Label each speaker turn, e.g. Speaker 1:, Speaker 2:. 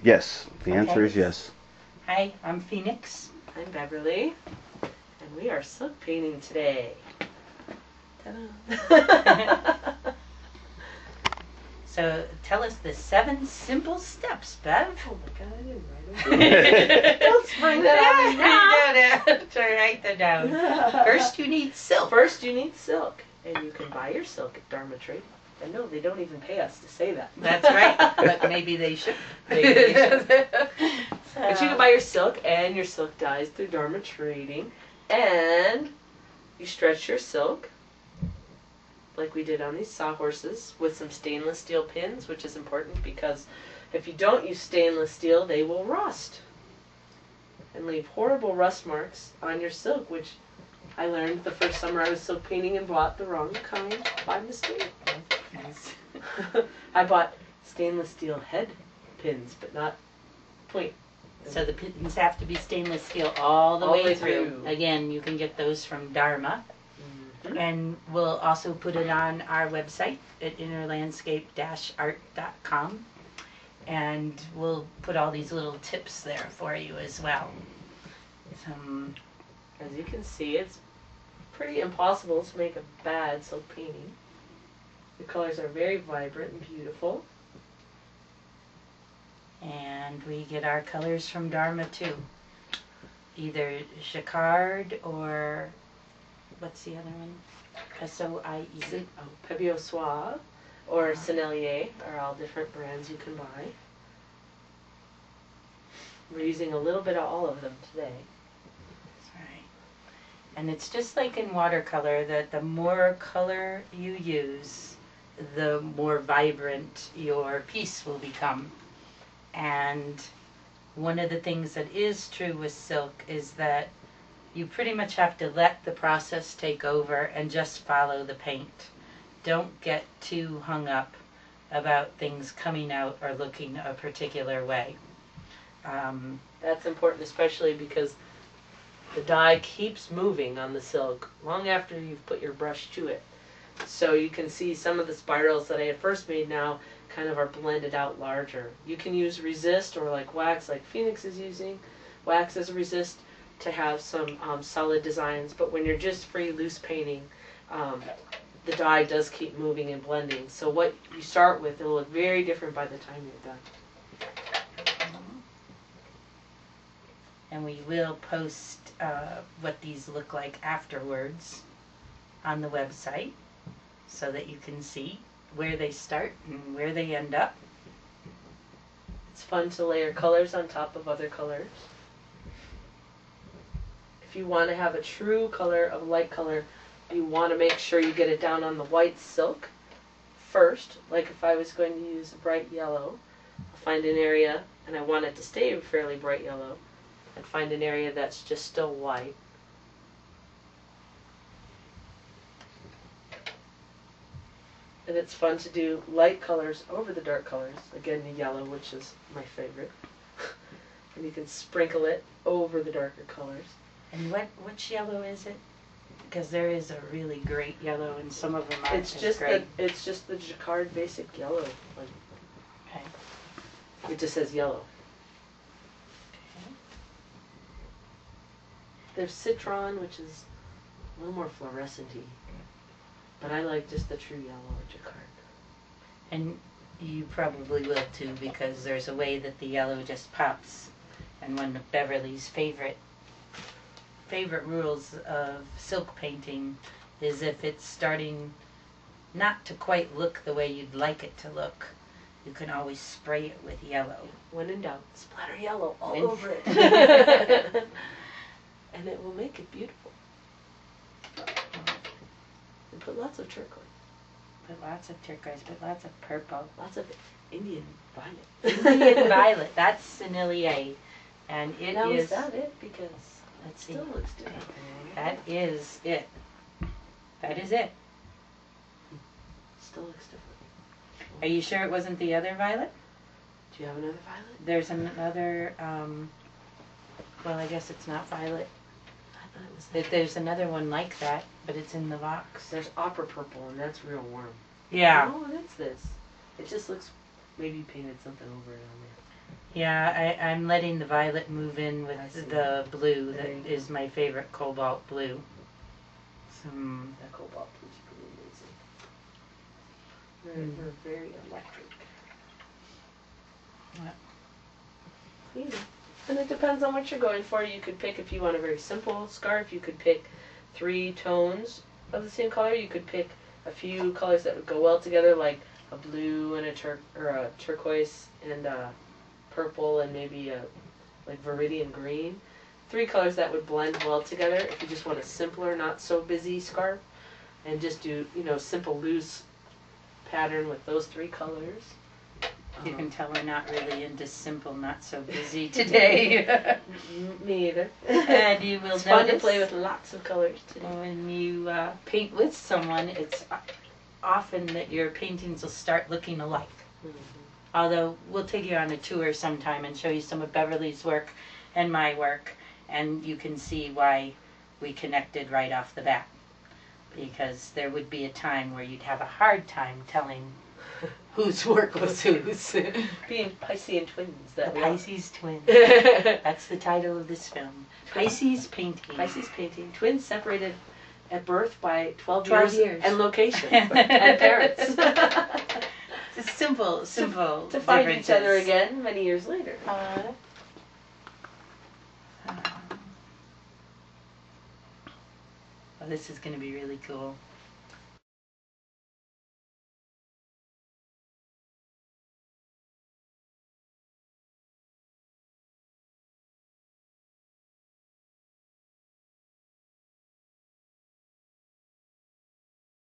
Speaker 1: Yes, the answer
Speaker 2: Okay.
Speaker 1: is yes.
Speaker 2: Hi, I'm Phoenix.
Speaker 3: I'm Beverly, and we are silk painting today. Ta-da!
Speaker 2: So tell us the 7 simple steps, Bev.
Speaker 3: Oh my god, I didn't write them. Don't spring that on me now.
Speaker 2: You don't have to write them down. First you need silk.
Speaker 3: First, you need silk, and you can buy your silk at Dharma Trade. And no, they don't even pay us to say that.
Speaker 2: That's right, but maybe they should.
Speaker 3: But you can buy your silk and your silk dyes through Dharma Trading, and you stretch your silk like we did on these sawhorses with some stainless steel pins, which is important because if you don't use stainless steel, they will rust and leave horrible rust marks on your silk, which I learned the first summer I was silk painting and bought the wrong kind by mistake.
Speaker 2: Nice.
Speaker 3: I bought stainless steel head pins, but not point.
Speaker 2: So the pins have to be stainless steel all the
Speaker 3: All
Speaker 2: way
Speaker 3: the way
Speaker 2: through.
Speaker 3: through.
Speaker 2: Again, you can get those from Dharma.
Speaker 3: Mhm.
Speaker 2: And we'll also put it on our website at innerlandscape-art.com. And we'll put all these little tips there for you as well.
Speaker 3: As you can see, it's pretty impossible to make a bad silk painting. The colors are very vibrant and beautiful.
Speaker 2: And we get our colors from Dharma too. Either Jacquard or, what's the other one? S-O-I-E.
Speaker 3: Pebeo Suave or Sennelier are all different brands you can buy. We're using a little bit of all of them today.
Speaker 2: That's right. And it's just like in watercolor that the more color you use, the more vibrant your piece will become. And one of the things that is true with silk is that you pretty much have to let the process take over and just follow the paint. Don't get too hung up about things coming out or looking a particular way.
Speaker 3: That's important, especially because the dye keeps moving on the silk long after you've put your brush to it. So you can see some of the spirals that I had first made now kind of are blended out larger. You can use resist or like wax, like Phoenix is using wax as a resist to have some solid designs, but when you're just free loose painting, the dye does keep moving and blending. So what you start with, it'll look very different by the time you're done.
Speaker 2: And we will post what these look like afterwards on the website so that you can see where they start and where they end up.
Speaker 3: It's fun to layer colors on top of other colors. If you want to have a true color of light color, you want to make sure you get it down on the white silk first. Like if I was going to use a bright yellow, I'll find an area, and I want it to stay fairly bright yellow, I'd find an area that's just still white. And it's fun to do light colors over the dark colors. Again, the yellow, which is my favorite. And you can sprinkle it over the darker colors.
Speaker 2: And which yellow is it? Because there is a really great yellow, and some of them aren't
Speaker 3: It's
Speaker 2: as
Speaker 3: just
Speaker 2: great.
Speaker 3: it's just the Jacquard basic yellow. Like,
Speaker 2: Okay.
Speaker 3: it just says yellow.
Speaker 2: Okay.
Speaker 3: There's citron, which is a little more fluorescent-y. But I like just the true yellow of Jacquard.
Speaker 2: And you probably will too, because there's a way that the yellow just pops. And one of Beverly's favorite rules of silk painting is if it's starting not to quite look the way you'd like it to look, you can always spray it with yellow.
Speaker 3: When in doubt, splatter yellow all
Speaker 2: When-
Speaker 3: over it. And it will make it beautiful. And put lots of turquoise.
Speaker 2: Put lots of turquoise, put lots of purple.
Speaker 3: Lots of Indian violet.
Speaker 2: Indian violet, that's Sennelier. And it
Speaker 3: Now
Speaker 2: is,
Speaker 3: is that it? Because
Speaker 2: let's
Speaker 3: it
Speaker 2: see,
Speaker 3: still looks different.
Speaker 2: that is it. That is it.
Speaker 3: Still looks different.
Speaker 2: Are you sure it wasn't the other violet?
Speaker 3: Do you have another violet?
Speaker 2: There's another, well, I guess it's not violet.
Speaker 3: I thought it was that.
Speaker 2: There's another one like that, but it's in the box.
Speaker 3: There's opera purple, and that's real warm.
Speaker 2: Yeah.
Speaker 3: Oh, and it's this. It just looks, maybe you painted something over it on there.
Speaker 2: Yeah, I'm letting the violet move in
Speaker 3: I see.
Speaker 2: with the blue.
Speaker 3: There you
Speaker 2: That
Speaker 3: go.
Speaker 2: is my favorite cobalt blue. Some
Speaker 3: That cobalt blue's really amazing. They're very electric.
Speaker 2: Yeah.
Speaker 3: Yeah. And it depends on what you're going for. You could pick, if you want a very simple scarf, you could pick 3 tones of the same color. You could pick a few colors that would go well together, like a blue and a turquoise and a purple and maybe a like viridian green. 3 colors that would blend well together if you just want a simpler, not so busy scarf. And just do, simple loose pattern with those 3 colors.
Speaker 2: You can tell we're not really into simple, not so busy today.
Speaker 3: Me either.
Speaker 2: And you will
Speaker 3: It's fun to
Speaker 2: notice
Speaker 3: play with lots of colors today.
Speaker 2: when you paint with someone, it's often that your paintings will start looking alike.
Speaker 3: Mm-hmm.
Speaker 2: Although we'll take you on a tour sometime and show you some of Beverly's work and my work, and you can see why we connected right off the bat. Because there would be a time where you'd have a hard time telling whose work was whose.
Speaker 3: Being Piscean twins.
Speaker 2: The
Speaker 3: That we are.
Speaker 2: Pisces twins. That's the title of this film. Pisces painting.
Speaker 3: Pisces painting. Twins separated at birth by 12
Speaker 2: years.
Speaker 3: and location. And parents.
Speaker 2: It's simple
Speaker 3: To find each other again many years later.
Speaker 2: Well, this is going to be really cool.